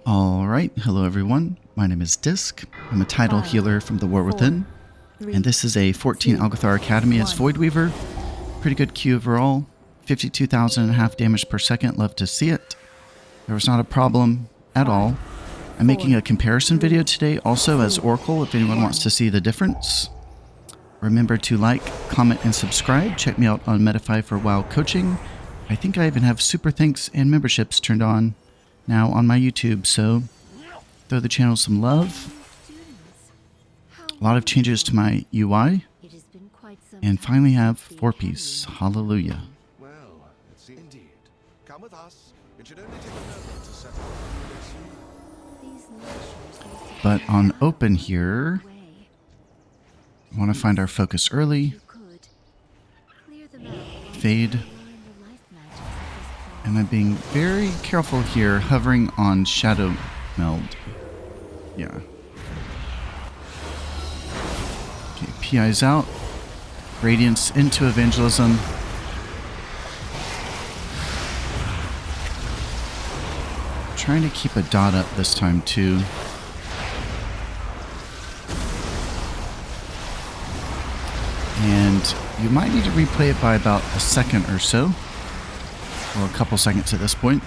Alright, hello everyone. My name is Disc. I'm a title healer from the War Within. And this is a 14 Algath'ar Academy as Voidweaver. Pretty good Q overall. 52,500 damage per second. Love to see it. There was not a problem at all. I'm making a comparison video today also as Oracle if anyone wants to see the difference. Remember to like, comment, and subscribe. Check me out on Medify for WoW coaching. I think I even have super thanks and memberships turned on now on my YouTube, so throw the channel some love. A lot of changes to my UI, and finally have 4-piece. Hallelujah. Well, it's indeed. Come with us. It should only take a moment to settle this. But on open here, I want to find our focus early. Fade. And I'm being very careful here, hovering on Shadow Meld. Yeah. Okay, PI's out. Radiance into Evangelism. Trying to keep a dot up this time too. And you might need to replay it by about a second or so. Or a couple seconds at this point.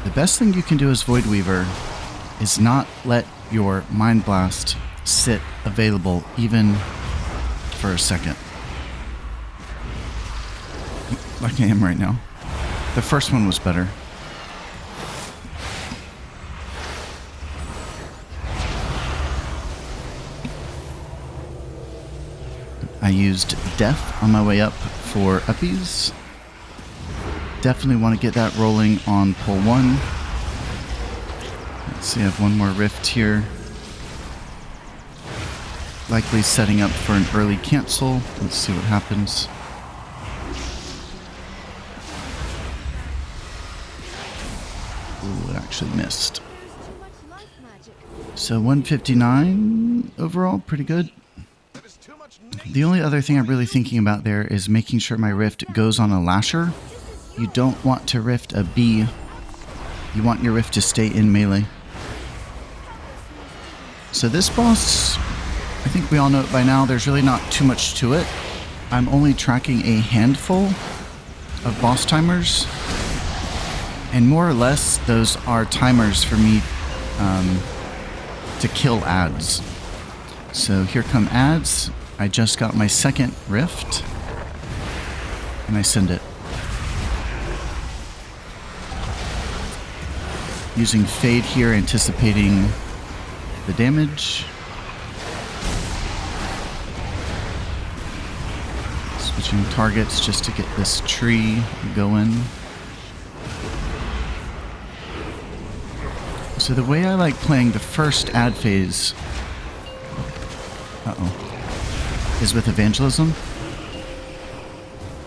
The best thing you can do as Voidweaver is not let your Mind Blast sit available even for a second. Like I am right now. The first one was better. I used Death on my way up for uppies. Definitely want to get that rolling on pull 1. Let's see, I have one more rift here. Likely setting up for an early cancel. Let's see what happens. Ooh, it actually missed. So 159 overall, pretty good. The only other thing I'm really thinking about there is making sure my rift goes on a lasher. You don't want to rift a B. You want your rift to stay in melee. So this boss, I think we all know it by now, there's really not too much to it. I'm only tracking a handful of boss timers. And more or less, those are timers for me to kill adds. So here come adds. I just got my second rift. And I send it. Using Fade here, anticipating the damage. Switching targets just to get this tree going. So the way I like playing the first ad phase is with Evangelism.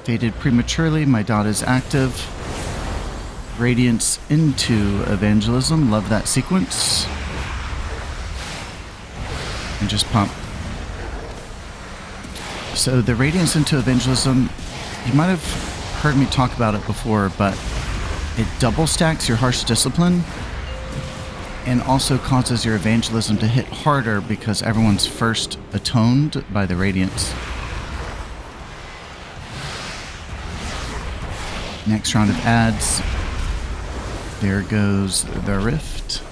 Faded prematurely, my dot is active. Radiance into Evangelism. Love that sequence. And just pump. So the Radiance into Evangelism, you might have heard me talk about it before, but it double stacks your Harsh Discipline and also causes your Evangelism to hit harder because everyone's first atoned by the Radiance. Next round of adds. There goes the rift.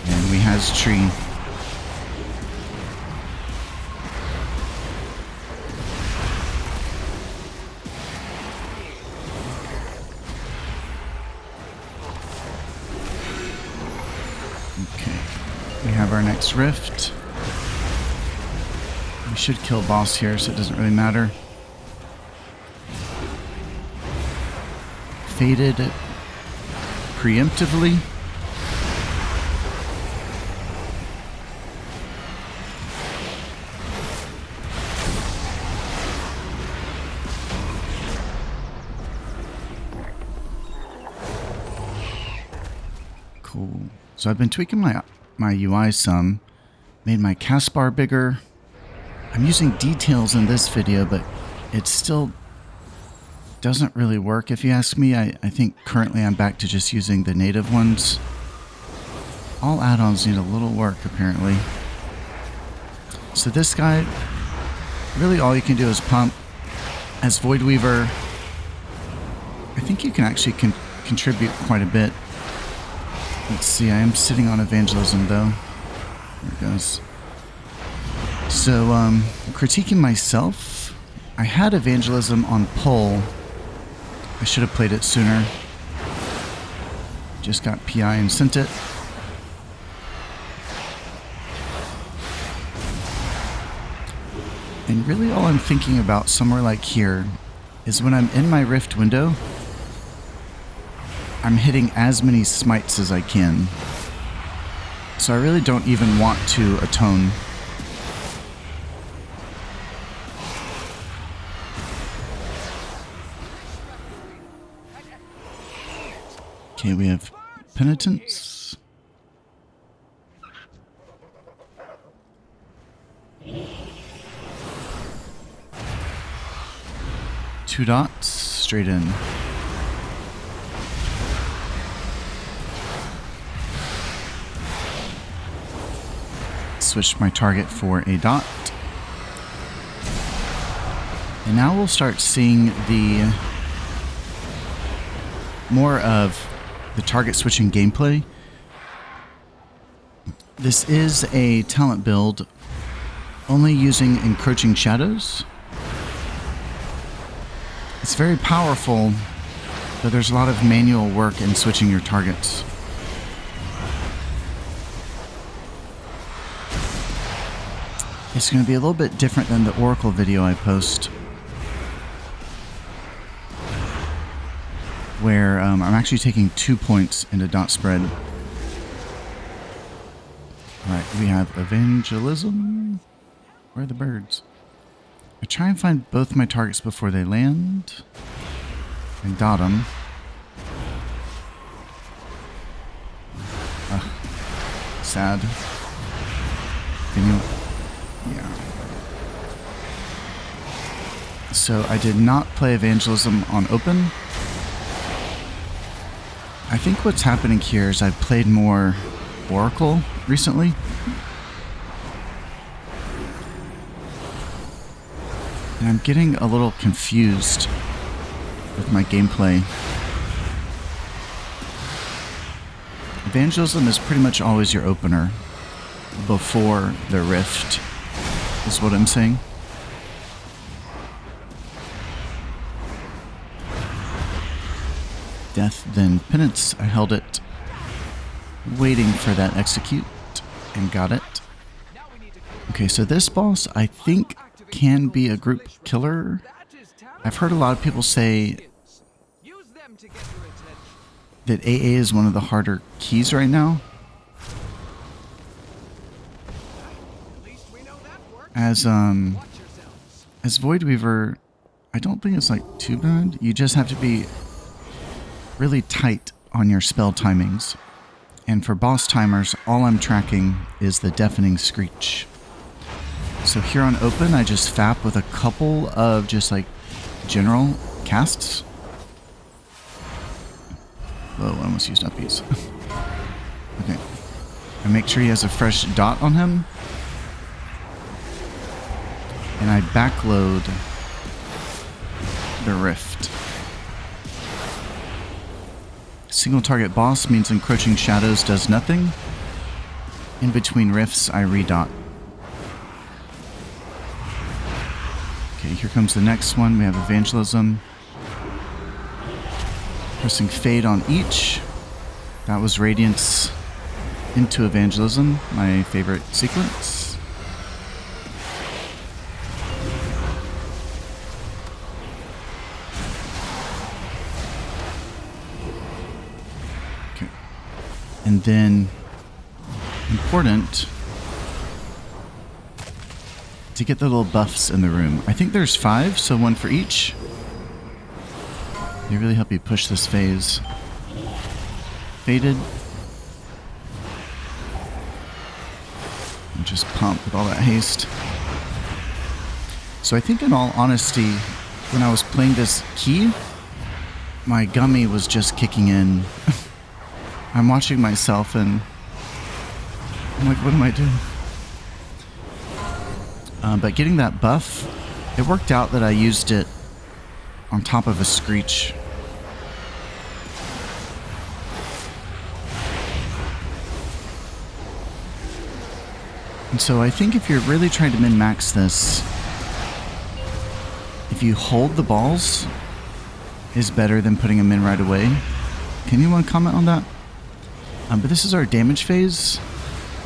And we has tree. Okay. We have our next rift. We should kill boss here, so it doesn't really matter. Faded preemptively. Cool. So I've been tweaking my UI some. Made my cast bar bigger. I'm using details in this video, but it still doesn't really work if you ask me. I think currently I'm back to just using the native ones. All add-ons need a little work, apparently. So this guy, really all you can do is pump. As Voidweaver, I think you can actually contribute quite a bit. Let's see, I am sitting on evangelism though. There it goes. So, critiquing myself, I had evangelism on pull. I should have played it sooner. Just got PI and sent it. And really all I'm thinking about somewhere like here is when I'm in my rift window, I'm hitting as many smites as I can. So I really don't even want to atone. Okay, we have penitence. Two dots, straight in. Switch my target for a dot. And now we'll start seeing the more of the target switching gameplay. This is a talent build only using encroaching shadows. It's very powerful, but there's a lot of manual work in switching your targets. It's going to be a little bit different than the Oracle video I post, where I'm actually taking 2 points into dot spread. Alright, we have evangelism. Where are the birds? I try and find both my targets before they land and dot them. Sad. Yeah. So I did not play evangelism on open. I think what's happening here is I've played more Oracle recently. And I'm getting a little confused with my gameplay. Evangelism is pretty much always your opener before the rift, is what I'm saying. Death, then penance. I held it, waiting for that execute, and got it. Okay, so this boss, I think, can be a group killer. I've heard a lot of people say that AA is one of the harder keys right now. As Voidweaver, I don't think it's like too bad. You just have to be really tight on your spell timings. And for boss timers, all I'm tracking is the deafening screech. So here on open, I just fap with a couple of just like general casts. Whoa, I almost used up these. Okay. I make sure he has a fresh dot on him. And I backload the rift. Single target boss means encroaching shadows does nothing. In between rifts, I redot. Okay, here comes the next one. We have evangelism. Pressing fade on each. That was radiance into evangelism, my favorite sequence. Okay. And then, important to get the little buffs in the room. I think there's 5, so 1 for each. They really help you push this phase. Faded. And just pump with all that haste. So I think in all honesty, when I was playing this key, my gummy was just kicking in. I'm watching myself and I'm like, what am I doing? But getting that buff, it worked out that I used it on top of a Screech. And so I think if you're really trying to min-max this, if you hold the balls, is better than putting them in right away. Can anyone comment on that? But this is our damage phase.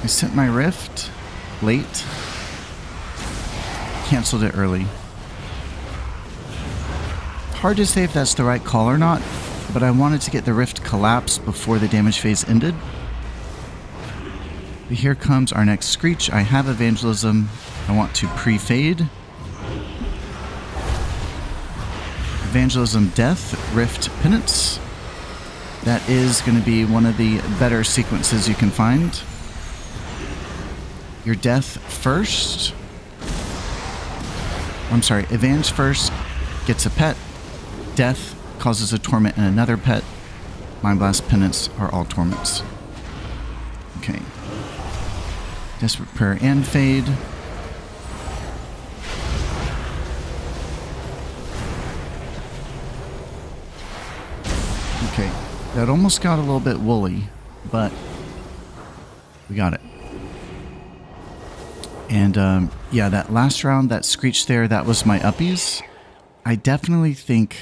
I sent my Rift late. Canceled it early. Hard to say if that's the right call or not, but I wanted to get the Rift collapsed before the damage phase ended. But here comes our next Screech. I have Evangelism. I want to pre-fade. Evangelism Death, Rift Penance. That is going to be one of the better sequences you can find. Your Death first. I'm sorry, Evangel first gets a pet. Death causes a torment and another pet. Mind Blast, Penance are all torments. Okay. Desperate Prayer and Fade. Okay. That almost got a little bit woolly, but we got it. And yeah, that last round, that Screech there, that was my uppies. I definitely think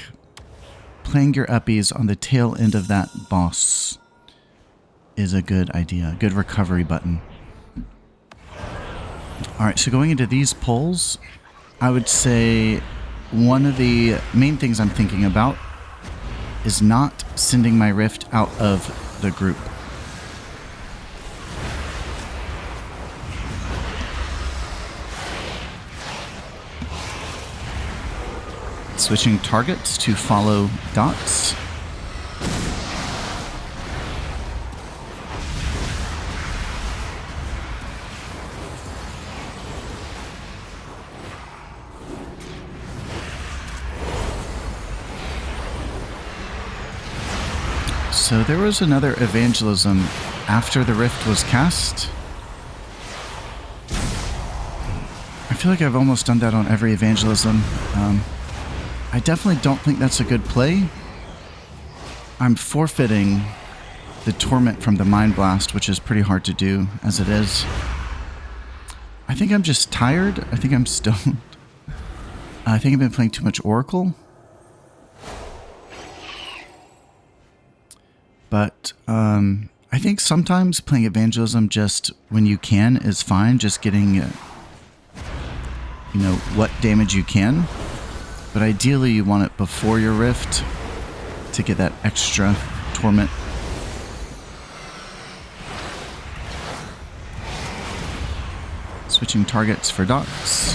playing your uppies on the tail end of that boss is a good idea. Good recovery button. Alright, so going into these pulls, I would say one of the main things I'm thinking about is not sending my Rift out of the group. Switching targets to follow dots. So there was another evangelism after the Rift was cast. I feel like I've almost done that on every evangelism. I definitely don't think that's a good play. I'm forfeiting the torment from the Mind Blast, which is pretty hard to do as it is. I think I'm just tired. I think I'm stoned. I think I've been playing too much Oracle. But I think sometimes playing Evangelism just when you can is fine. Just getting, you know, what damage you can. But ideally you want it before your Rift to get that extra torment. Switching targets for dots.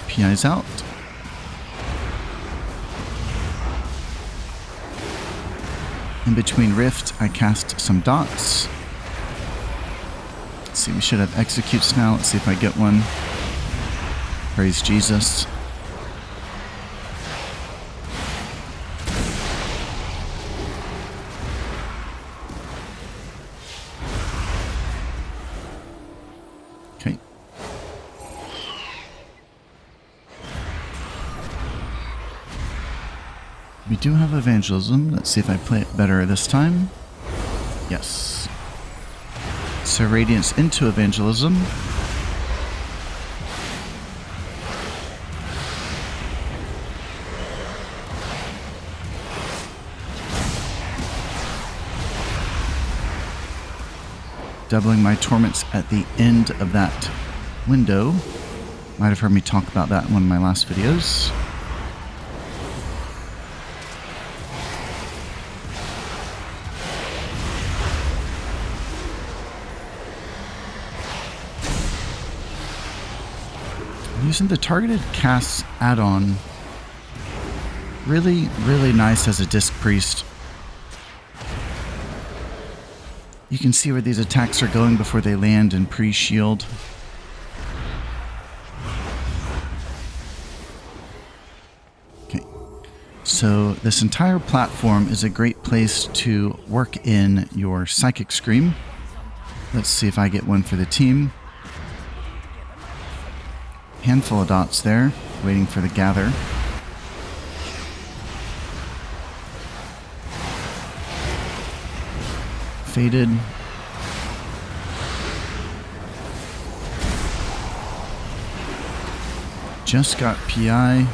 PI's out. In between Rift, I cast some dots. Let's see, we should have executes now. Let's see if I get one. Praise Jesus. Okay. We do have Evangelism. Let's see if I play it better this time. Yes. So Radiance into Evangelism. Doubling my torments at the end of that window. Might have heard me talk about that in one of my last videos. Using the targeted cast add-on, really nice as a Disc Priest. You can see where these attacks are going before they land and pre-shield. Okay, so this entire platform is a great place to work in your Psychic Scream. Let's see if I get one for the team. Handful of dots there, waiting for the gather. Faded. Just got PI.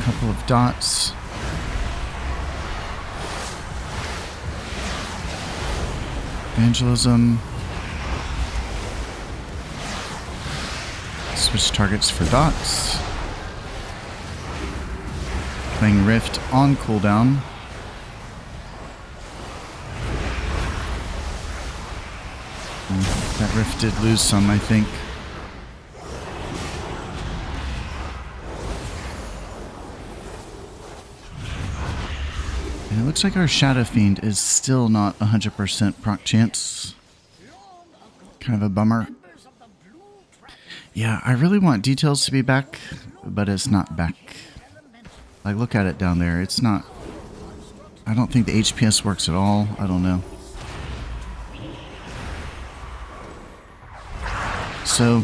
Couple of dots. Evangelism. Switch targets for dots. Playing Rift on cooldown. That Rift did lose some, I think. And it looks like our Shadow Fiend is still not 100% proc chance. Kind of a bummer. Yeah, I really want details to be back, but it's not back. Like, look at it down there. It's not... I don't think the HPS works at all. I don't know. So,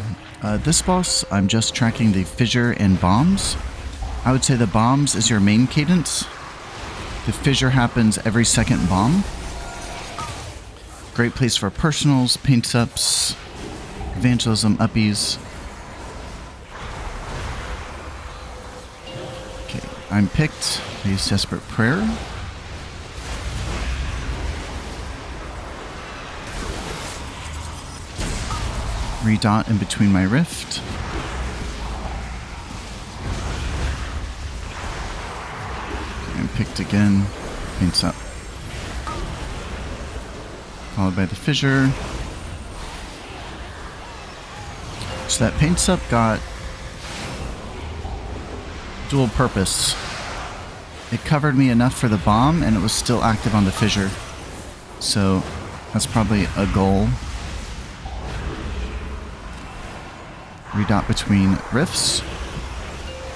this boss, I'm just tracking the fissure and bombs. I would say the bombs is your main cadence. The fissure happens every second bomb. Great place for personals, paints ups, evangelism, uppies. Okay, I'm picked. I use Desperate Prayer. Redot in between my Rift. And picked again. Paints up. Followed by the fissure. So that paints up got dual purpose. It covered me enough for the bomb and it was still active on the fissure. So that's probably a goal. Redot between rifts.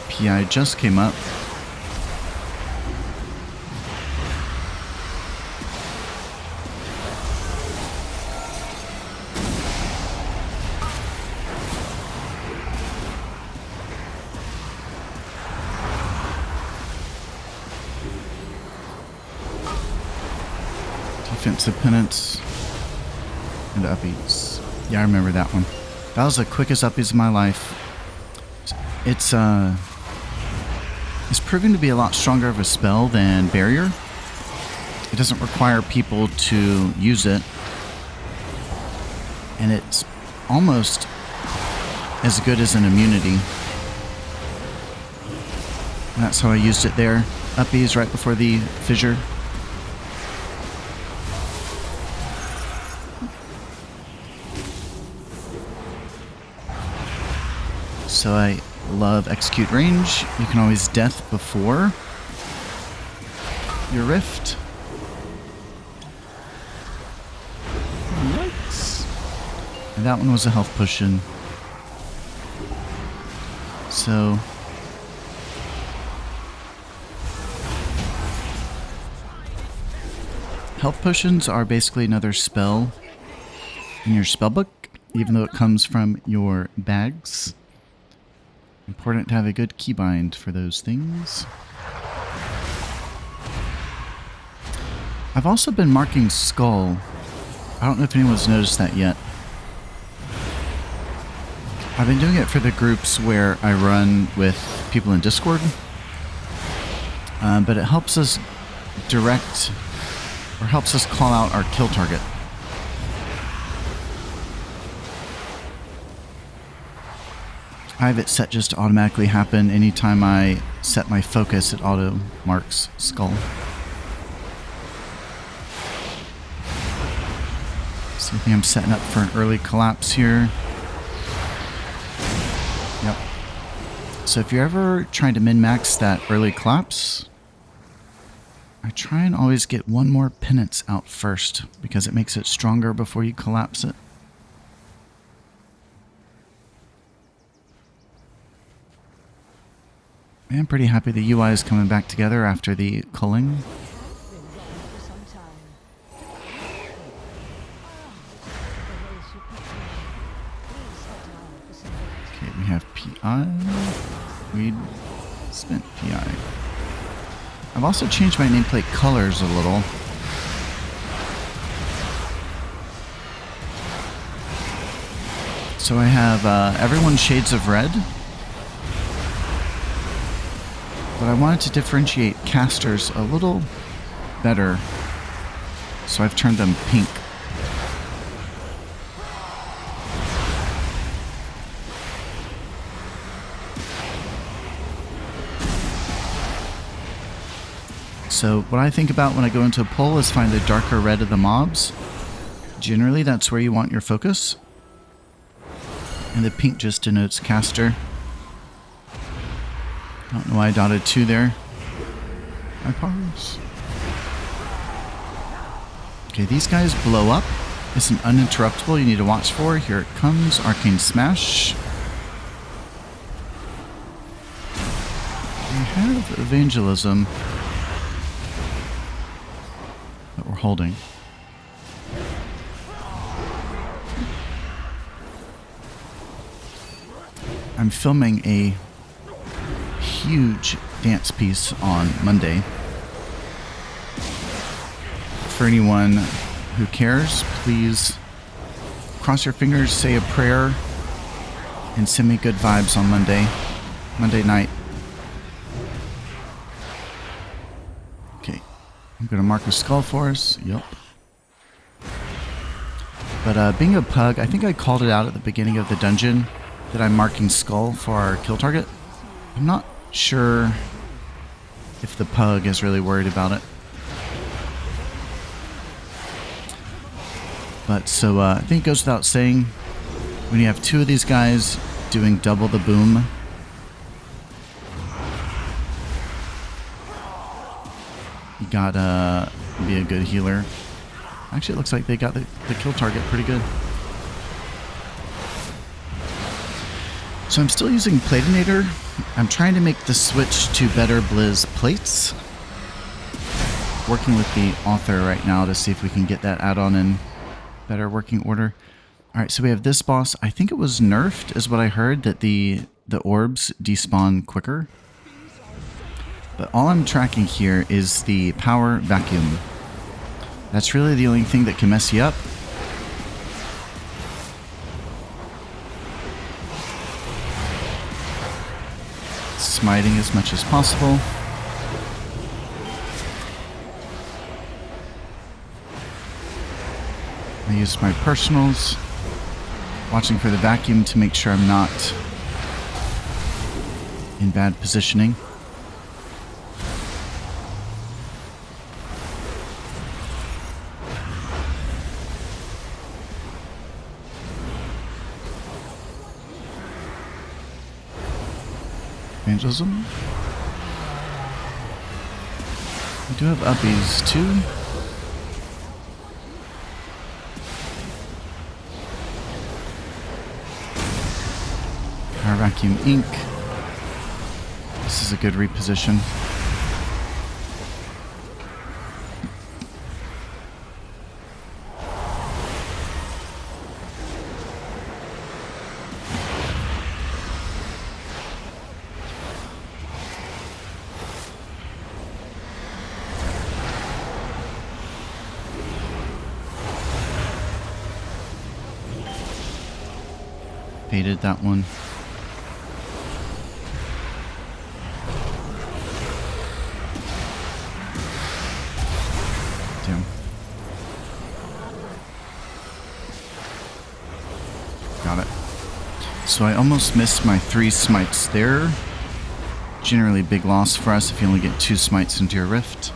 PI just came up. Defensive penance and upbeats. Yeah, I remember that one. That was the quickest upbeats of my life. It's proving to be a lot stronger of a spell than Barrier. It doesn't require people to use it. And it's almost as good as an immunity. And that's how I used it there. Uppies right before the fissure. So I love execute range. You can always death before your rift. Yikes. And that one was a health potion. So health potions are basically another spell in your spellbook, even though it comes from your bags. Important to have a good keybind for those things. I've also been marking Skull. I don't know if anyone's noticed that yet. I've been doing it for the groups where I run with people in Discord. But it helps us direct, or helps us call out our kill target. I have it set just to automatically happen anytime I set my focus, it auto marks Skull. So I think I'm setting up for an early collapse here. Yep. So if you're ever trying to min-max that early collapse, I try and always get one more penance out first because it makes it stronger before you collapse it. I'm pretty happy the UI is coming back together after the culling. We spent PI. I've also changed my nameplate colors a little. So I have everyone shades of red. But I wanted to differentiate casters a little better. So I've turned them pink. So what I think about when I go into a poll is find the darker red of the mobs. Generally, that's where you want your focus. And the pink just denotes caster. I don't know why I dotted 2 there. I pause. Okay, these guys blow up. It's an uninterruptible you need to watch for. Here it comes. Arcane Smash. We have Evangelism that we're holding. I'm filming a huge dance piece on Monday. For anyone who cares, please cross your fingers, say a prayer, and send me good vibes on Monday night. Okay, I'm going to mark a skull for us. Yep. But being a pug, I think I called it out at the beginning of the dungeon that I'm marking skull for our kill target. I'm not sure if the pug is really worried about it. But so I think it goes without saying, when you have 2 of these guys doing double the boom, you gotta be a good healer. Actually, it looks like they got the kill target pretty good. So I'm still using Platinator. I'm trying to make the switch to better Blizz plates. Working with the author right now to see if we can get that add-on in better working order. Alright, so we have this boss. I think it was nerfed, is what I heard, that the orbs despawn quicker. But all I'm tracking here is the power vacuum. That's really the only thing that can mess you up. Smiting as much as possible. I use my personals, watching for the vacuum to make sure I'm not in bad positioning. Evangelism. We do have uppies too. Power Vacuum Ink. This is a good reposition. Baited that one. Damn. Got it. So I almost missed my 3 smites there. Generally big loss for us if you only get 2 smites into your rift.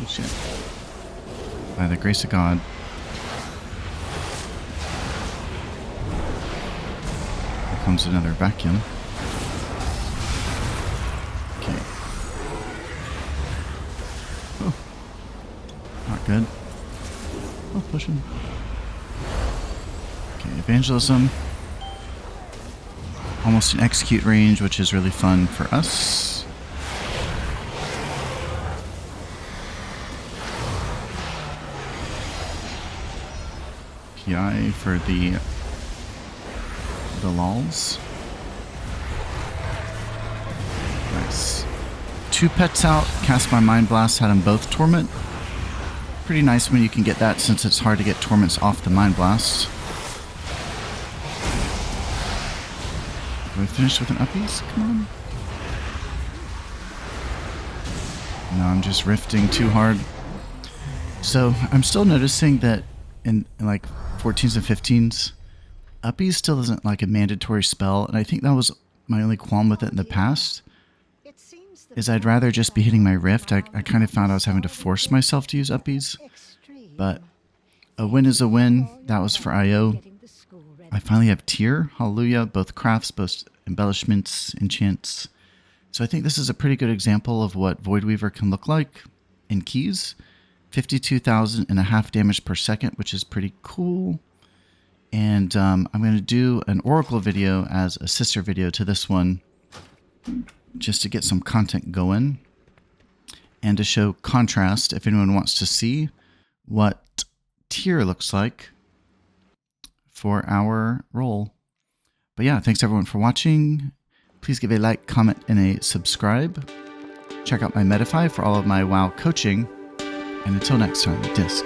Shit. By the grace of God. Here comes another vacuum. Okay. Oh. Not good. Oh, pushing. Okay, evangelism. Almost an execute range, which is really fun for us. PI for the lols. Nice. 2 pets out, cast my Mind Blast, had them both Torment. Pretty nice when you can get that since it's hard to get Torments off the Mind Blast. Do I finish with an uppies? Come on. No, I'm just rifting too hard. So I'm still noticing that in like 14s and 15s, uppies still isn't like a mandatory spell, and I think that was my only qualm with it in the past. Is I'd rather just be hitting my rift. I kind of found I was having to force myself to use uppies, but a win is a win. That was for IO. I finally have tier. Hallelujah. Both crafts, both embellishments, enchants. So I think this is a pretty good example of what Voidweaver can look like in keys. 52,500 damage per second, which is pretty cool. And I'm going to do an Oracle video as a sister video to this one, just to get some content going and to show contrast if anyone wants to see what tier looks like for our role. But yeah, thanks everyone for watching. Please give a like, comment, and a subscribe. Check out my Medify for all of my WoW coaching. And until next time, Disc.